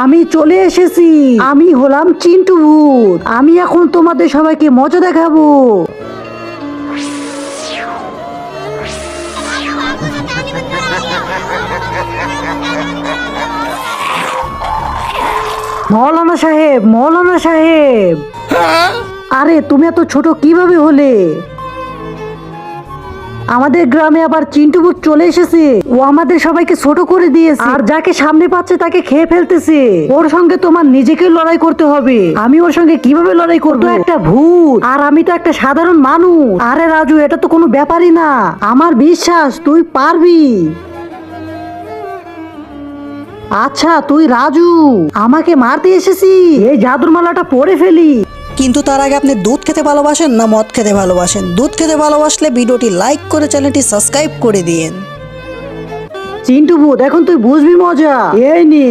আমি চলে এসেছি। আমি হলাম চিন্টু ভূত। আমি এখন তোমাদের সবাইকে মজা দেখাবো। মৌলানা সাহেব, মৌলানা সাহেব, আরে তুমি এত ছোট কিভাবে হলে? আমাদের গ্রামে আবার চিন্টু ভূত চলে এসেছে। ও আমাদের সবাইকে ছোট করে দিয়েছে, আর যাকে সামনে পাচ্ছে তাকে খেয়ে ফেলতেছে। ওর সঙ্গে তোমার নিজেকে লড়াই করতে হবে। আমি ওর সঙ্গে কিভাবে লড়াই করবো? একটা ভূত আর আমি তো একটা সাধারণ মানুষ। আরে রাজু, এটা তো কোনো ব্যাপারই না। আমার বিশ্বাস তুই পারবি। আচ্ছা তুই রাজু, আমাকে মারতে এসেছিস? এই জাদুর মালাটা পরে ফেলি। কিন্তু তার আগে আপনি দুধ খেতে ভালোবাসেন না মদ খেতে ভালোবাসেন? দুধ খেতে ভালোবাসলে ভিডিওটি লাইক করে চ্যানেলটি সাবস্ক্রাইব করে দিন। চিন্টু ভূত, এখন তুই বুঝবি মজা। এই নে।